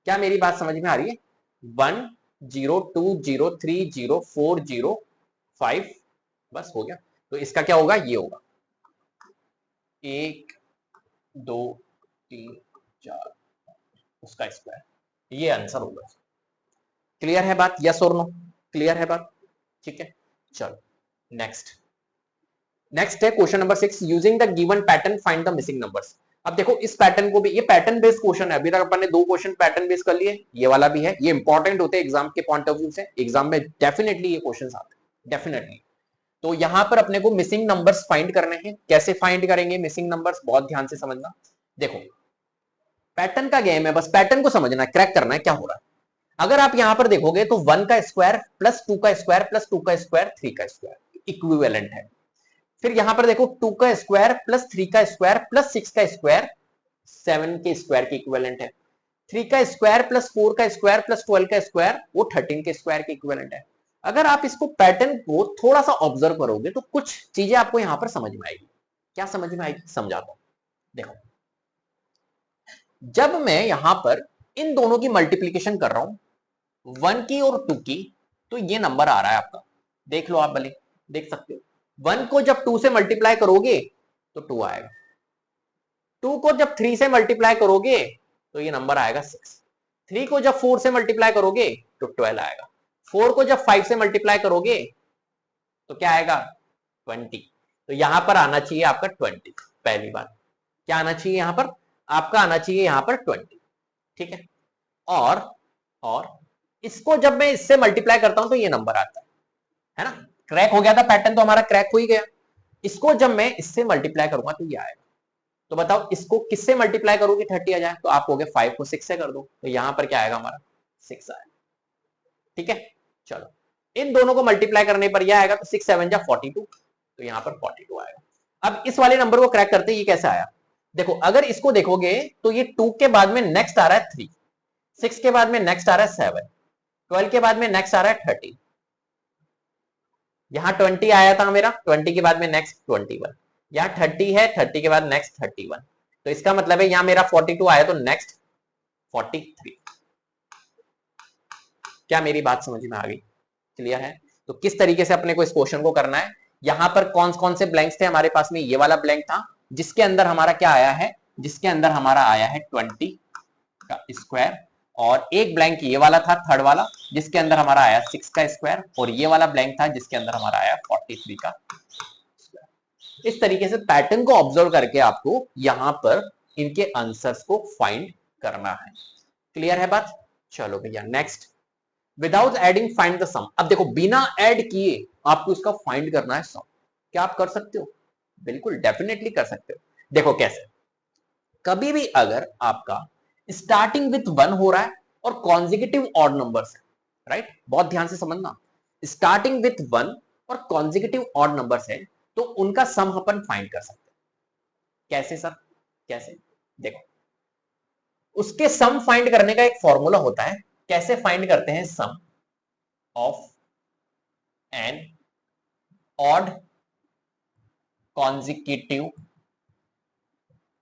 क्या मेरी बात समझ में आ रही है? 1 0 2 0 3 0 4 0 5, बस हो गया। तो इसका क्या होगा, ये होगा 1 2 3 4, उसका स्क्वायर, ये आंसर होगा। क्लियर है बात, यस और नो? क्लियर है बात? ठीक है, चलो नेक्स्ट। नेक्स्ट है question number 6, using the given pattern find the missing numbers. अब देखो इस पैटर्न को भी, ये पैटर्न बेस्ड क्वेश्चन है, अभी तक अपन ने 2 क्वेश्चन पैटर्न बेस्ड कर लिए, ये वाला भी है। ये इंपॉर्टेंट होते हैं एग्जाम के पॉइंट ऑफ व्यू से, एग्जाम में डेफिनेटली ये क्वेश्चंस आते हैं, डेफिनेटली। तो यहां पर अपने को मिसिंग नंबर्स फाइंड करने हैं। कैसे फाइंड करेंगे मिसिंग नंबर्स, बहुत ध्यान से समझना। देखो पैटर्न का गेम है, बस पैटर्न को समझना है, क्रैक करना है क्या हो रहा है। अगर आप यहां पर देखोगे तो 1 का स्क्वायर प्लस 2 का स्क्वायर प्लस 2 का स्क्वायर 3 का स्क्वायर इक्विवेलेंट है। फिर यहां पर देखो 2 का स्क्वायर प्लस 3 का स्क्वायर प्लस 6 का स्क्वायर 7 के स्क्वायर के इक्विवेलेंट है। 3 का स्क्वायर प्लस 4 का स्क्वायर प्लस 12 का स्क्वायर वो 13 के स्क्वायर के इक्विवेलेंट है। अगर आप इसको पैटर्न को थोड़ा सा ऑब्जर्व करोगे तो कुछ चीजें आपको यहां पर समझ में आएगी। क्या समझ में आएगी, समझाता हूं। देखो जब मैं यहां पर इन दोनों की मल्टीप्लीकेशन कर रहा हूं 1 की और 2 की, तो ये नंबर आ रहा है आपका, देख लो आप भले, देख सकते हो। 1 को जब 2 से मल्टीप्लाई करोगे तो 2 आएगा, 2 को जब 3 से मल्टीप्लाई करोगे तो ये नंबर आएगा 6, 3 को जब 4 से मल्टीप्लाई करोगे तो 12 आएगा, 4 को जब 5 से मल्टीप्लाई करोगे तो क्या आएगा 20। तो यहां पर आना चाहिए आपका 20। पहली बात क्या आना चाहिए यहां पर, आपका आना चाहिए यहां पर 20। ठीक है, और इसको जब मैं इससे मल्टीप्लाई करता हूं तो ये नंबर आता है ना। क्रैक हो गया था पैटर्न, तो हमारा क्रैक हो ही गया। इसको जब मैं इससे मल्टीप्लाई करूंगा तो ये आएगा। तो बताओ इसको किससे मल्टीप्लाई करोगे 30 आ जाए, तो आप कहोगे 5 को 6 से कर दो, तो यहां पर क्या आएगा हमारा 6 आएगा। ठीक है, चलो इन दोनों को मल्टीप्लाई करने पर यह आएगा, तो 6 7 जा 42, तो यहां पर 42 आएगा। अब इस वाले नंबर को क्रैक करते ये कैसे आया, देखो अगर इसको देखोगे तो ये 2 के बाद में नेक्स्ट आ रहा है 3, 6 के बाद में नेक्स्ट आ रहा है 7, 12 के बाद में नेक्स्ट आ रहा है 30, यहां 20 आया था मेरा, 20 के बाद में नेक्स्ट 21, यहां 30 है, 30 के बाद नेक्स्ट 31, तो इसका मतलब है यहां मेरा 42 आया तो नेक्स्ट 43। क्या मेरी बात समझ में आ गई, क्लियर है? तो किस तरीके से अपने को इस क्वेश्चन को करना है, यहां पर कौन कौन से ब्लैंक्स थे हमारे पास में, ये वाला ब्लैंक था जिसके अंदर हमारा क्या आया है, जिसके अंदर हमारा आया है 20 का स्क्वायर, और एक ब्लैंक ये वाला था थर्ड वाला जिसके अंदर हमारा आया 6 का स्क्वायर, और ये वाला ब्लैंक था जिसके अंदर हमारा आया 43 का स्क्वायर। इस तरीके से पैटर्न को ऑब्जर्व करके आपको यहां पर इनके आंसर्स को फाइंड करना है। क्लियर है बात? चलो भैया next, without adding find the sum. अब देखो बिना ऐड किए आपको इसका फाइंड करना है सम। क्या आप कर सकते हो? बिल्कुल डेफिनेटली कर सकते हो। देखो कैसे, कभी भी अगर आपका स्टार्टिंग विथ 1 हो रहा है और कॉन्जिक्यूटिव ऑड नंबर्स है, राइट, बहुत ध्यान से समझना, स्टार्टिंग विथ 1 और कॉन्जिक्यूटिव ऑड नंबर्स है तो उनका सम अपन फाइंड कर सकते हैं। कैसे सर, कैसे? देखो उसके सम फाइंड करने का एक फॉर्मूला होता है। कैसे फाइंड करते हैं sum of n odd consecutive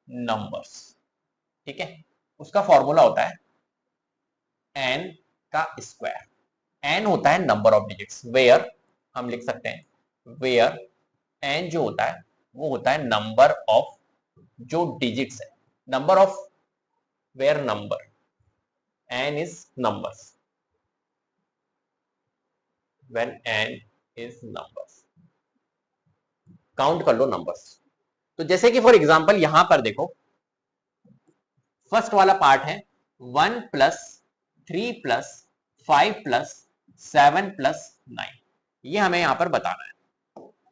numbers, ठीक है। उसका फॉर्मूला होता है n का स्क्वायर। n होता है नंबर ऑफ डिजिट्स, वेयर हम लिख सकते हैं वेयर n जो होता है वो होता है नंबर ऑफ जो डिजिट्स है, number of where number, n is numbers, when n is numbers, count कर लो नंबर्स। तो जैसे कि फॉर एग्जांपल यहां पर देखो फर्स्ट वाला पार्ट है 1 प्लस 3 प्लस 5 प्लस 7 प्लस 9, ये हमें यहां पर बताना है,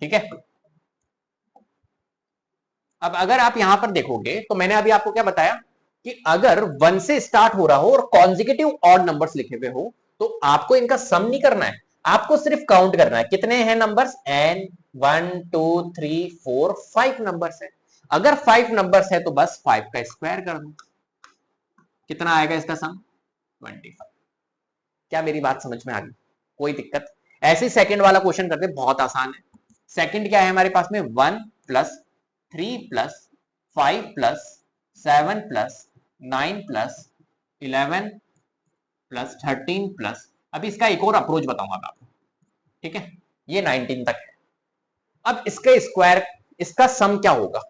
ठीक है। अब अगर आप यहां पर देखोगे तो मैंने अभी आपको क्या बताया कि अगर 1 से स्टार्ट हो रहा हो और कॉन्जिक्यूटिव ऑड नंबर्स लिखे हुए हो तो आपको इनका सम नहीं करना है, आपको सिर्फ काउंट करना है कितने हैं नंबर्स, n 1 2 3 4 5 नंबर्स है। अगर 5 नंबर्स है तो बस 5 का स्क्वायर कर दो, कितना आएगा इसका सम 25। क्या मेरी बात समझ में आ गई, कोई दिक्कत? ऐसे सेकंड वाला क्वेश्चन करते, बहुत आसान है। सेकंड क्या है हमारे पास में 1 plus 3 plus 5 plus 7 plus 9 plus 11 plus 13 plus, अभी इसका एक और अप्रोच बताऊंगा मैं आपको, ठीक है। ये 19 तक है। अब इसका स्क्वायर, इसका सम क्या होगा?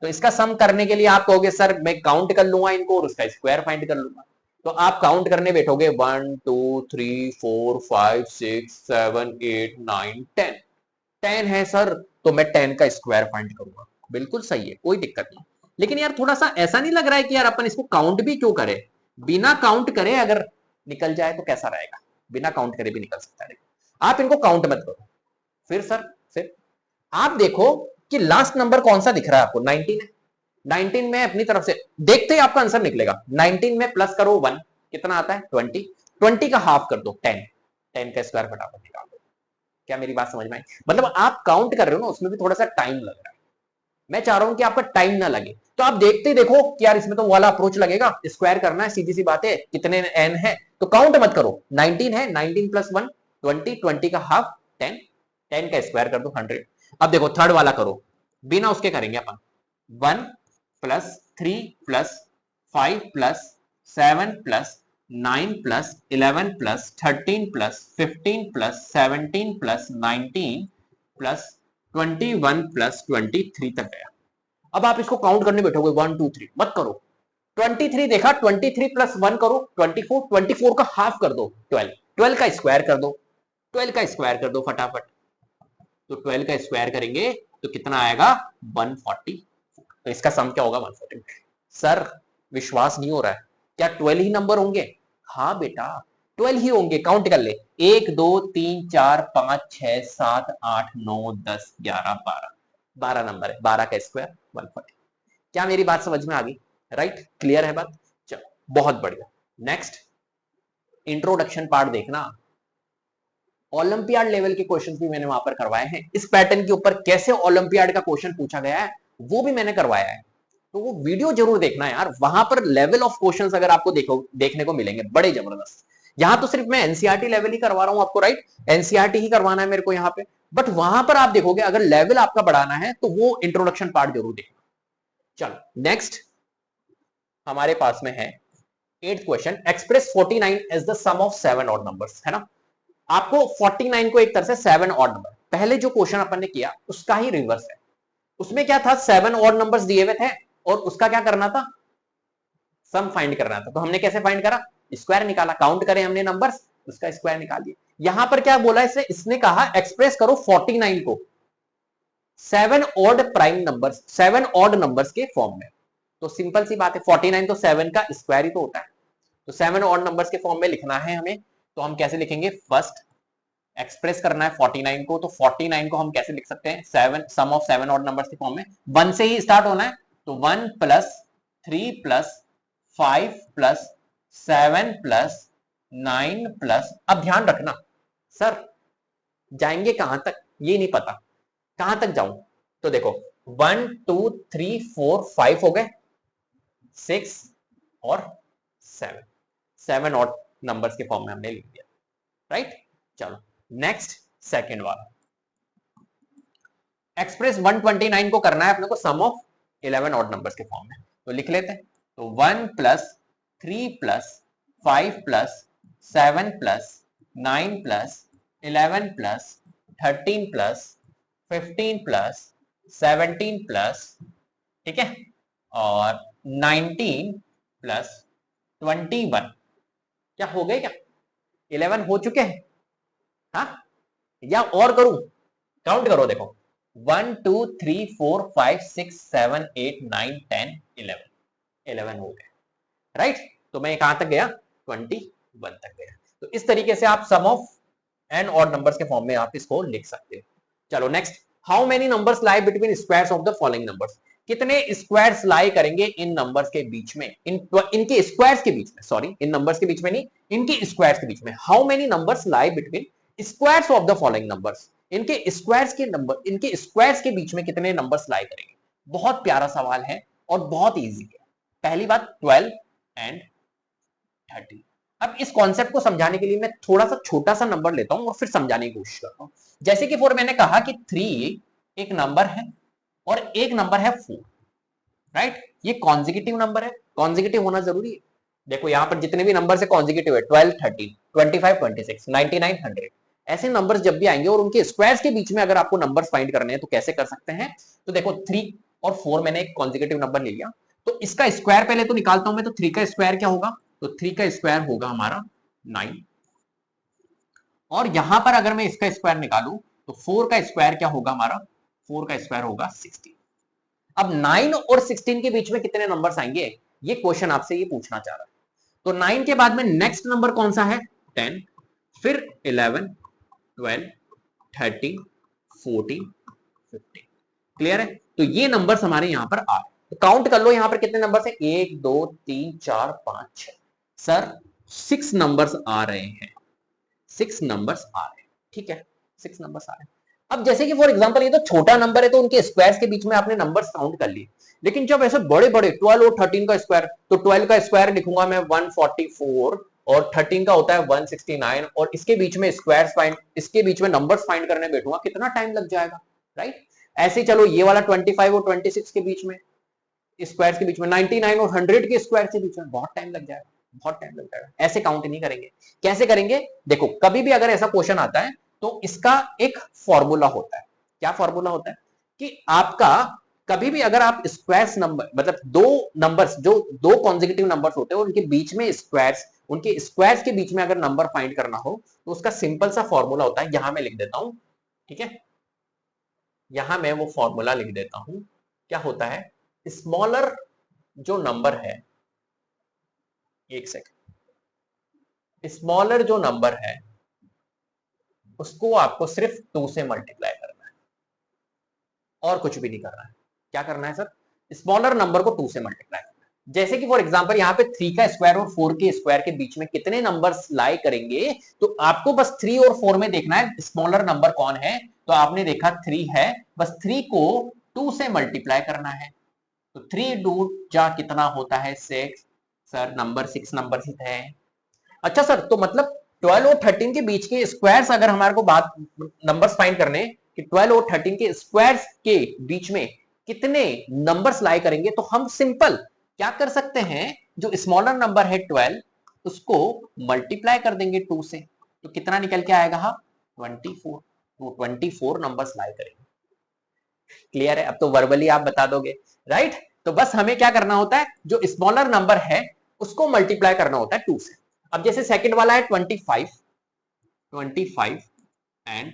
तो इसका सम करने के लिए आप कहोगे सर मैं काउंट कर लूंगा इनको और उसका स्क्वायर फाइंड कर लूंगा। तो आप काउंट करने बैठोगे 1 2 3 4 5 6 7 8 9 10, 10 है सर तो मैं 10 का स्क्वायर फाइंड करूंगा, बिल्कुल सही है, कोई दिक्कत नहीं। लेकिन यार थोड़ा सा ऐसा नहीं लग रहा है कि यार अपन इसको काउंट भी क्यों करें, बिना काउंट करे अगर निकल जाए तो कैसा रहेगा? बिना काउंट करे भी निकल सकता है, आप इनको काउंट मत करो। फिर सर फिर आप देखो कि लास्ट नंबर कौन सा दिख रहा है आपको, 19 है। 19 में अपनी तरफ से देखते ही आपका आंसर निकलेगा, 19 में प्लस करो 1 कितना आता है 20, 20 का हाफ कर दो 10, 10 का स्क्वायर फटाफट निकाल दो। क्या मेरी बात समझ में आई? मतलब आप काउंट कर रहे हो ना उसमें भी थोड़ा सा टाइम लग रहा है, मैं चाह रहा हूं कि आपका टाइम ना लगे। तो आप देखते ही देखो कि यार इसमें तो वाला अप्रोच लगेगा, स्क्वायर करना है, सीधी सी बात है, कितने एन है तो काउंट मत करो, 19 है, 19 प्लस 1 20, 20 का हाफ 10, 10 का स्क्वायर कर दो 100। अब देखो थर्ड वाला करो, बिना उसके करेंगे अपन, 1 plus 3 plus 5 plus 7 plus 9 plus 11 plus 13 plus 15 plus 17 plus 19 plus 21 plus 23 तक गया। अब आप इसको काउंट करने बैठोगे 1 2 3 मत करो, 23 देखा, 23 प्लस 1 करो 24, 24 का हाफ कर दो 12, 12 का स्क्वायर कर दो, 12 का स्क्वायर कर दो फटाफट। तो 12 का स्क्वायर करेंगे तो कितना आएगा 140। तो इसका सम क्या होगा 140। सर विश्वास नहीं हो रहा है, क्या 12 ही नंबर होंगे? हाँ बेटा 12 ही होंगे, काउंट कर ले, 1 2 3 4 5 6 7 8 9 10 11 12, 12 नंबर है, 12 का स्क्वायर 140। क्या मेरी बात समझ में आ गई? राइट, क्लियर है बात? चलो बहुत बढ़िया। नेक्स्ट इंट्रोडक्शन पार्ट देखना, ओलंपियाड लेवल के क्वेश्चंस भी मैंने वहां पर करवाए हैं, इस पैटर्न के ऊपर कैसे ओलंपियाड का क्वेश्चन पूछा गया है वो भी मैंने करवाया है, तो वो वीडियो जरूर देखना यार, वहां पर लेवल ऑफ क्वेश्चंस अगर आपको देखने को मिलेंगे बड़े जबरदस्त। यहां तो सिर्फ मैं एनसीईआरटी लेवल ही करवा रहा हूं आपको, राइट, एनसीईआरटी ही करवाना है मेरे को यहाँ पे, बट वहां पर आप देखोगे अगर लेवल आपका बढ़ाना है तो वो इंट्रोडक्शन पार्ट जरूर देखना। चलो नेक्स्ट हमारे पास में है 8th question, express 49 as the sum of 7 odd numbers, है ना। आपको 49 को एक तरह से 7 ऑड नंबर, पहले जो क्वेश्चन अपन ने किया उसका ही रिवर्स है, उसमें क्या था 7 ऑड नंबर्स दिए हुए थे और उसका क्या करना था, सम फाइंड करना था। तो हमने कैसे फाइंड करा, स्क्वायर निकाला, काउंट करें हमने नंबर्स, उसका स्क्वायर निकाल दिया। यहां पर क्या बोला इसने कहा एक्सप्रेस करो 49 को 7 odd prime numbers, 7 odd numbers के फॉर्म में। तो सिंपल सी बात है 49 तो 7 का स्क्वायर ही तो होता है, तो 7 ऑड नंबर्स के फॉर्म में लिखना है हमें, तो हम कैसे लिखेंगे, फर्स्ट एक्सप्रेस करना है 49 को, तो 49 को हम कैसे लिख सकते हैं, 7 सम ऑफ 7 ऑड नंबर्स के फॉर्म में, 1 से ही स्टार्ट होना है, तो 1 plus 3 plus 5 plus 7 plus 9 plus, अब ध्यान रखना सर जाएंगे कहां तक ये नहीं पता, कहां तक जाऊं, तो देखो 1 2 3 4 5 हो गए, 6 और 7, 7 ऑड नंबर्स के फॉर्म में हमने लिख दिया, राइट। चलो नेक्स्ट सेकंड वाला, एक्सप्रेस 129 को करना है अपने को सम ऑफ 11 ऑड नंबर्स के फॉर्म में, तो लिख लेते हैं। तो 1 plus 3 plus 5 plus 7 plus 9 plus 11 plus 13 plus 15 plus 17 plus, ठीक है, और 19 प्लस 21। क्या हो गए क्या? 11 हो चुके हैं? हाँ, या और करूं? काउंट करो, देखो 1 2 3 4 5 6 7 8 9 10 11 हो गए, राइट। तो मैं कहां तक गया? 21 तक गया। तो इस तरीके से आप सम ऑफ एन ऑड नंबर्स के फॉर्म में आप इसको लिख सकते हो। चलो next, how many numbers lie between squares of the following numbers. कितने स्क्वायर्स लाई करेंगे इन नंबर्स के बीच में, इनके स्क्वायर्स के बीच में, सॉरी इन नंबर्स के बीच में नहीं, इनके स्क्वायर्स के बीच में। How many numbers lie between squares of the following numbers, इनके स्क्वायर्स के नंबर, इनके स्क्वायर्स के बीच में कितने नंबर्स लाई करेंगे। बहुत प्यारा सवाल है और बहुत इजी है। पहली बात 12 एंड 30। अब इस कॉन्सेप्ट को समझाने के लिए मैं थोड़ा सा छोटा सा नंबर लेता हूं और फिर समझाने की कोशिश करता हूं। जैसे कि फोर, मैंने कहा कि 3 एक नंबर है और एक नंबर है 4, राइट। ये कॉन्जिक्यूटिव नंबर है, कॉन्जिक्यूटिव होना जरूरी है। देखो यहां पर जितने भी नंबर है कॉन्जिक्यूटिव है, 12 13 25 26 99 100। ऐसे नंबर्स जब भी आएंगे और उनके स्क्वायर्स के बीच में अगर आपको नंबर्स फाइंड करने हैं तो कैसे कर सकते हैं। तो देखो 3 और 4 मैंने एक कॉन्जिक्यूटिव नंबर ले लिया, तो इसका स्क्वायर पहले तो निकालता हूं मैं। तो 3 का स्क्वायर क्या होगा? तो 3 का स्क्वायर होगा हमारा 9, और यहां पर अगर मैं इसका स्क्वायर निकालूं तो 4 का स्क्वायर क्या होगा हमारा? 4 का स्क्वायर होगा 16। अब 9 और 16 के बीच में कितने नंबर्स आएंगे, ये क्वेश्चन आपसे ये पूछना चाह रहा है। तो 9 के बाद में नेक्स्ट नंबर कौन सा है? 10, फिर 11 12 13 14 15। क्लियर है? तो ये नंबर्स हमारे यहां पर आ रहे हैं। तो काउंट कर लो यहां पर कितने नंबर्स है? 1 2 3 4 5 6। सर 6 नंबर्स आ रहे हैं, 6 नंबर्स आ रहे हैं, ठीक है, 6 नंबर्स आ रहे हैं। अब जैसे कि फॉर एग्जांपल ये तो छोटा नंबर है तो उनके स्क्वायर्स के बीच में आपने नंबर्स काउंट कर लिए, लेकिन जब ऐसे बड़े बड़े 12 और 13 का स्क्वायर, तो 12 का स्क्वायर लिखूंगा मैं 144, और 13 का होता है 169, और इसके बीच में स्क्वायर्स फाइंड, इसके बीच में नंबर्स फाइंड करने बैठूंगा, कितना टाइम लग जाएगा, राइट। ऐसे चलो ये वाला 25 और 26 के बीच में, स्क्वायर्स के बीच में 99 और 100 के स्क्वायर के बीच में बहुत टाइम लग जाएगा, बहुत टाइम लग जाएगा। ऐसे काउंट नहीं करेंगे। कैसे करेंगे? देखो कभी भी अगर ऐसा क्वेश्चन आता है तो इसका एक फॉर्मूला होता है। क्या फॉर्मूला होता है? कि आपका कभी भी अगर आप स्क्वायर्स नंबर, मतलब दो नंबर्स, जो दो कॉन्जिक्यूटिव नंबर्स होते हैं उनके बीच में स्क्वायर्स, उनके स्क्वायर्स के बीच में अगर नंबर फाइंड करना हो तो उसका सिंपल सा फॉर्मूला होता है, यहां मैं लिख देता हूं, ठीक है, यहां मैं वो फॉर्मूला लिख देता हूं। क्या होता है? स्मॉलर जो नंबर है, एक सेकंड, स्मॉलर जो नंबर है उसको आपको सिर्फ 2 से मल्टीप्लाई करना है और कुछ भी नहीं करना है। क्या करना है सर? स्मॉलर नंबर को 2 से मल्टीप्लाई करना है। जैसे कि फॉर एग्जांपल यहाँ पे 3 का स्क्वायर और 4 के स्क्वायर के बीच में कितने नंबर्स लाई करेंगे, तो आपको बस 3 और 4 में देखना है स्मॉलर नंबर कौन है। तो आपने देखा 3 है, बस 3 को 2 से मल्टीप्लाई करना है। तो 3 डू जा कितना होता है? 6। सर नंबर 6 नंबर ही है। अच्छा सर, तो मतलब 12 और 13 के बीच के स्क्वायर्स अगर हमारे को बात नंबर्स फाइंड करने कि 12 और 13 के स्क्वायर्स के बीच में कितने नंबर्स लाई करेंगे, तो हम सिंपल क्या कर सकते हैं, जो स्मॉलर नंबर है 12 उसको मल्टीप्लाई कर देंगे 2 से, तो कितना निकल के आएगा? हाँ 24। तो 24 नंबर्स लाई करेंगे। क्लियर है? अब तो वर्बली आप बता दोगे, राइट। तो बस हमें क्या करना होता है, जो स्मॉलर नंबर है उसको मल्टीप्लाई करना होता है 2 से। अब जैसे सेकंड वाला है 25 एंड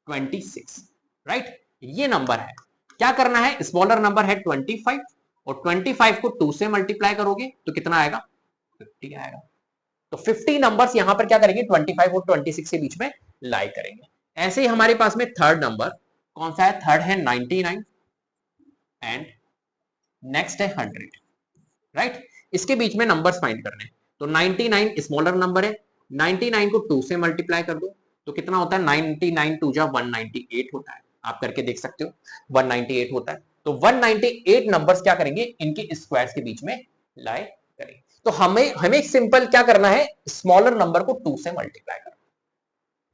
26, राइट। ये नंबर है, क्या करना है, स्मॉलर नंबर है 25 और 25 को 2 से मल्टीप्लाई करोगे तो कितना आएगा? 50 आएगा। तो 50 नंबर्स यहां पर क्या करेंगे, 25 और 26 के बीच में लाई करेंगे। ऐसे ही हमारे पास में थर्ड नंबर कौन सा है? थर्ड है 99 एंड नेक्स्ट है 100, राइट। इसके बीच में नंबर्स फाइंड करने। तो 99 स्मॉलर नंबर है, 99 को 2 से मल्टीप्लाई कर दो तो कितना होता है? 99 टू जा 198 होता है। आप करके देख सकते हो, 198 होता है। तो 198 नंबर्स क्या करेंगे, इनके स्क्वायर्स के बीच में लाई करेंगे। तो हमें हमें सिंपल क्या करना है, स्मॉलर नंबर को 2 से मल्टीप्लाई करना।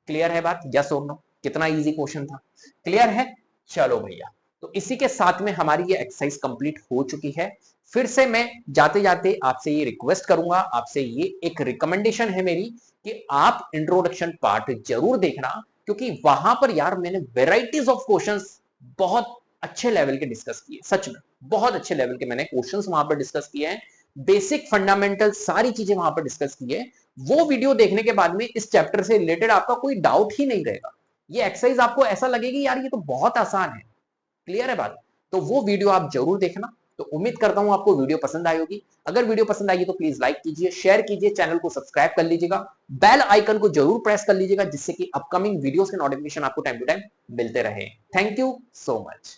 क्लियर है बात? यस और नो? कितना इजी क्वेश्चन था, क्लियर है? चलो भैया, तो इसी के साथ में हमारी ये एक्सरसाइज कंप्लीट हो चुकी है। फिर से मैं जाते जाते आपसे ये रिक्वेस्ट करूंगा, आपसे ये एक रिकमेंडेशन है मेरी कि आप इंट्रोडक्शन पार्ट जरूर देखना, क्योंकि वहां पर यार मैंने वेराइटीज ऑफ क्वेश्चंस बहुत अच्छे लेवल के डिस्कस किए, सच में बहुत अच्छे लेवल के मैंने क्वेश्चंस वहां पर डिस्कस किए हैं। बेसिक फंडामेंटल सारी चीजें वहां पर डिस्कस की है। वो वीडियो देखने के बाद में इस चैप्टर से रिलेटेड आपका कोई डाउट ही नहीं रहेगा। ये एक्सरसाइज आपको ऐसा लगेगी यार ये तो बहुत आसान है। क्लियर है बात? तो वो वीडियो आप जरूर देखना। तो उम्मीद करता हूं आपको वीडियो पसंद आई होगी। अगर वीडियो पसंद आई तो प्लीज लाइक कीजिए, शेयर कीजिए, चैनल को सब्सक्राइब कर लीजिएगा, बेल आइकन को जरूर प्रेस कर लीजिएगा, जिससे कि अपकमिंग वीडियोस के नोटिफिकेशन आपको टाइम टू टाइम मिलते रहे। Thank you so much.